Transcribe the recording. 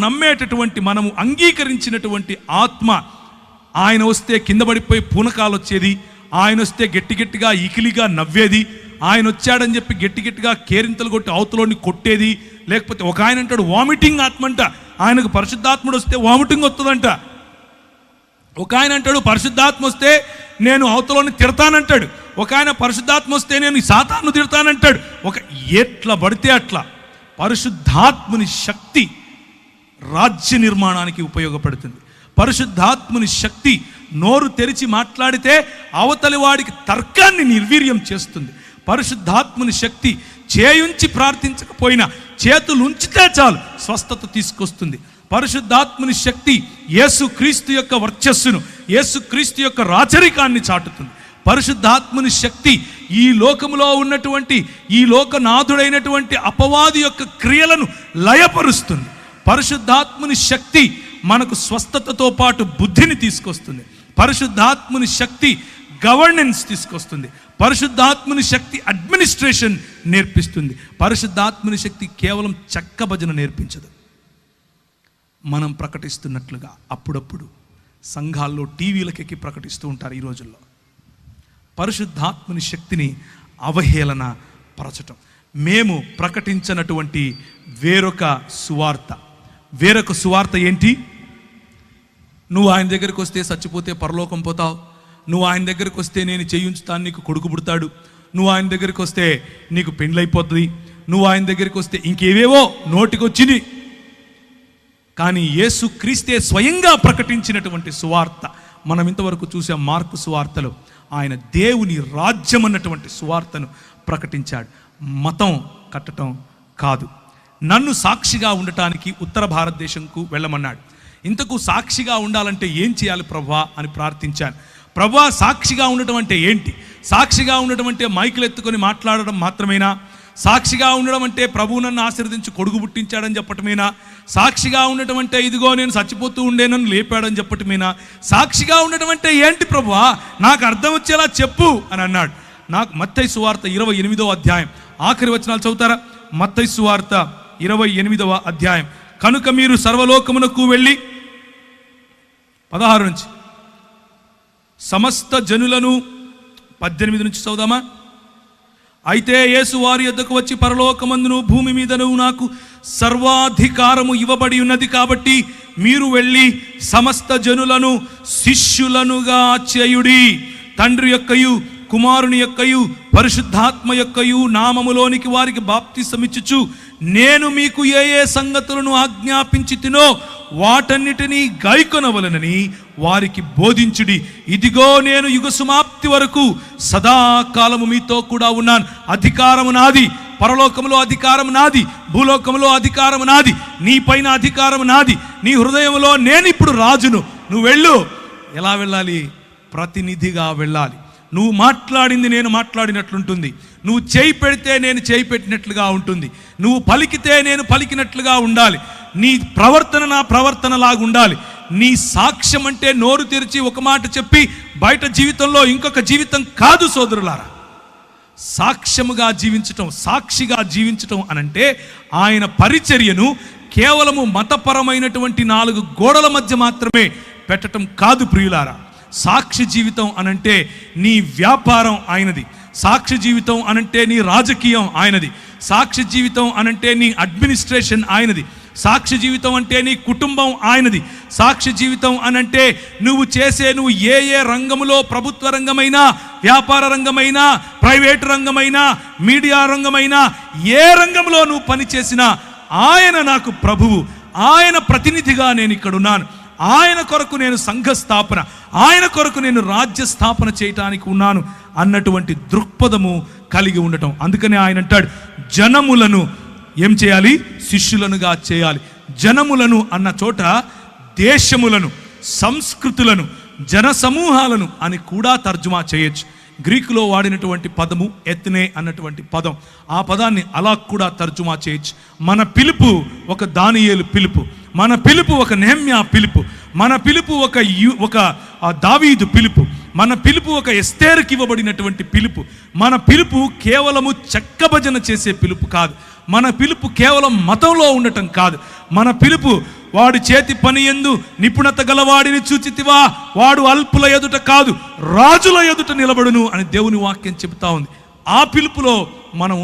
నమ్మేటటువంటి, మనము అంగీకరించినటువంటి ఆత్మ, ఆయన వస్తే కింద పడిపోయి పూనకాలు వచ్చేది, ఆయన వస్తే గట్టి గట్టిగా ఇకిలిగా నవ్వేది, ఆయన వచ్చాడని చెప్పి గట్టి గట్టిగా కేరింతలు కొట్టి అవతలోని కొట్టేది, లేకపోతే ఒక ఆయన అంటాడు వామిటింగ్ ఆత్మ అంట, ఆయనకు పరిశుద్ధాత్ముడు వస్తే వామిటింగ్ వస్తుందంట. ఒక ఆయన అంటాడు పరిశుద్ధాత్మ వస్తే నేను అవతలోని తిడతానంటాడు, ఒక ఆయన పరిశుద్ధాత్మ వస్తే నేను సాతాను తిడతానంటాడు. ఎట్లా పడితే అట్లా. పరిశుద్ధాత్ముని శక్తి రాజ్య నిర్మాణానికి ఉపయోగపడుతుంది. పరిశుద్ధాత్ముని శక్తి నోరు తెరిచి మాట్లాడితే అవతలి వాడికి తర్కాన్ని నిర్వీర్యం చేస్తుంది. పరిశుద్ధాత్ముని శక్తి చేయుంచి ప్రార్థించకపోయినా చేతులు ఉంచితే చాలు స్వస్థత తీసుకొస్తుంది. పరిశుద్ధాత్ముని శక్తి యేసుక్రీస్తు యొక్క వర్చస్సును, యేసుక్రీస్తు యొక్క రాచరికాన్ని చాటుతుంది. పరిశుద్ధాత్ముని శక్తి ఈ లోకములో ఉన్నటువంటి, ఈ లోకనాథుడైనటువంటి అపవాది యొక్క క్రియలను లయపరుస్తుంది. పరిశుద్ధాత్ముని శక్తి మనకు స్వస్థతతో పాటు బుద్ధిని తీసుకొస్తుంది. పరిశుద్ధాత్ముని శక్తి గవర్నెన్స్ తీసుకొస్తుంది. పరిశుద్ధాత్ముని శక్తి అడ్మినిస్ట్రేషన్ నేర్పిస్తుంది. పరిశుద్ధాత్ముని శక్తి కేవలం చెక్క భజన నేర్పించదు. మనం ప్రకటిస్తున్నట్లుగా అప్పుడప్పుడు సంఘాల్లో టీవీలకెక్కి ప్రకటిస్తూ ఉంటారు ఈ రోజుల్లో. పరిశుద్ధాత్ముని శక్తిని అవహేళన పరచటం. మేము ప్రకటించినటువంటి వేరొక సువార్త ఏంటి? నువ్వు ఆయన దగ్గరికి వస్తే చచ్చిపోతే పరలోకం పోతావు, నువ్వు ఆయన దగ్గరికి వస్తే నేను చేయించుతాను, నీకు కొడుకు పుడతాడు, నువ్వు ఆయన దగ్గరికి వస్తే నీకు పెండ్లైపోతుంది, నువ్వు ఆయన దగ్గరికి వస్తే ఇంకేవేవో నోటికొచ్చింది. కానీ యేసుక్రీస్తే స్వయంగా ప్రకటించినటువంటి సువార్త మనం ఇంతవరకు చూసాం. మార్కు సువార్తలో ఆయన దేవుని రాజ్యం అన్నటువంటి సువార్తను ప్రకటించాడు. మతం కట్టడం కాదు. నన్ను సాక్షిగా ఉండటానికి ఉత్తర భారతదేశంకు వెళ్ళమన్నాడు. ఇంతకు సాక్షిగా ఉండాలంటే ఏం చేయాలి ప్రభువా అని ప్రార్థించాను. ప్రభువా, సాక్షిగా ఉండటం అంటే ఏంటి? సాక్షిగా ఉండటం అంటే మైకులు ఎత్తుకొని మాట్లాడడం మాత్రమేనా? సాక్షిగా ఉండడం అంటే ప్రభువు నన్ను ఆశీర్వదించి కొడుకు పుట్టించాడని చెప్పటమేనా? సాక్షిగా ఉండటం అంటే ఇదిగో నేను చచ్చిపోతూ ఉండే నన్ను లేపాడని చెప్పటమేనా? సాక్షిగా ఉండటం అంటే ఏంటి ప్రభువా, నాకు అర్థం వచ్చేలా చెప్పు అని అన్నాడు. నాకు మత్తయి సువార్త 28వ అధ్యాయం ఆఖరి వచనాలు చదువుతారా? మత్తయి సువార్త 28వ అధ్యాయం. కనుక మీరు సర్వలోకమునకు వెళ్ళి 16 నుంచి సమస్త జనులను 18 నుంచి చదువుదామా? అయితే యేసు వారి యొద్దకు వచ్చి, పరలోకమందును భూమి మీదను నాకు సర్వాధికారము ఇవ్వబడి ఉన్నది కాబట్టి మీరు వెళ్ళి సమస్త జనులను శిష్యులనుగా చేయుడి, తండ్రి యొక్కయు కుమారుని యొక్కయు పరిశుద్ధాత్మ యొక్కయు నామములోనికి వారికి బాప్తిసమిచ్చుచు నేను మీకు ఏ ఏ సంగతులను ఆజ్ఞాపించితినో వాటన్నిటినీ గైకొనవలనని వారికి బోధించుడి. ఇదిగో నేను యుగ సమాప్తి వరకు సదాకాలము మీతో కూడా ఉన్నాను. అధికారము నాది, పరలోకములో అధికారం నాది, భూలోకములో అధికారం నాది, నీ పైన అధికారం నాది, నీ హృదయంలో నేను ఇప్పుడు రాజును. నువ్వు వెళ్ళు. ఎలా వెళ్ళాలి? ప్రతినిధిగా వెళ్ళాలి. నువ్వు మాట్లాడింది నేను మాట్లాడినట్లుంటుంది, నువ్వు చేయి పెడితే నేను చేయి పెట్టినట్లుగా ఉంటుంది, నువ్వు పలికితే నేను పలికినట్లుగా ఉండాలి, నీ ప్రవర్తన నా ప్రవర్తనలాగా ఉండాలి. నీ సాక్ష్యం అంటే నోరు తెరిచి ఒక మాట చెప్పి బయట జీవితంలో ఇంకొక జీవితం కాదు సోదరులారా. సాక్ష్యముగా జీవించటం, సాక్షిగా జీవించటం అనంటే ఆయన పరిచర్యను కేవలము మతపరమైనటువంటి 4 గోడల మధ్య మాత్రమే పెట్టడం కాదు ప్రియులారా. సాక్షి జీవితం అనంటే నీ వ్యాపారం ఆయనది, సాక్షి జీవితం అనంటే నీ రాజకీయం ఆయనది, సాక్షి జీవితం అనంటే నీ అడ్మినిస్ట్రేషన్ ఆయనది, సాక్షి జీవితం అంటే నీ కుటుంబం ఆయనది, సాక్షి జీవితం అనంటే నువ్వు ఏ ఏ రంగములో, ప్రభుత్వ రంగమైనా, వ్యాపార రంగమైనా, ప్రైవేటు రంగమైనా, మీడియా రంగమైనా, ఏ రంగంలో నువ్వు పనిచేసినా ఆయన నాకు ప్రభువు, ఆయన ప్రతినిధిగా నేను ఇక్కడున్నాను, ఆయన కొరకు నేను సంఘ స్థాపన, ఆయన కొరకు నేను రాజ్య స్థాపన చేయటానికి ఉన్నాను అన్నటువంటి దృక్పథము కలిగి ఉండటం. అందుకనే ఆయన అంటాడు, జనములను ఏం చేయాలి? శిష్యులనుగా చేయాలి. జనములను అన్న చోట దేశములను, సంస్కృతులను, జన సమూహాలను అని కూడా తర్జుమా చేయొచ్చు. గ్రీకులో వాడినటువంటి పదము ఎత్నే అన్నటువంటి పదం, ఆ పదాన్ని అలా కూడా తర్జుమా చేయొచ్చు. మన పిలుపు ఒక దానియేలు పిలుపు, మన పిలుపు ఒక నెహెమ్యా పిలుపు, మన పిలుపు ఒక దావీదు పిలుపు, మన పిలుపు ఒక ఎస్తేరుకి ఇవ్వబడినటువంటి పిలుపు. మన పిలుపు కేవలము చెక్క భజన చేసే పిలుపు కాదు, మన పిలుపు కేవలం మతంలో ఉండటం కాదు, మన పిలుపు వాడి చేతి పని యందు నిపుణత గలవాడిని చూచితివా, వాడు అల్పుల ఎదుట కాదు రాజుల ఎదుట నిలబడును అని దేవుని వాక్యం చెబుతా ఉంది. ఆ పిలుపులో మనం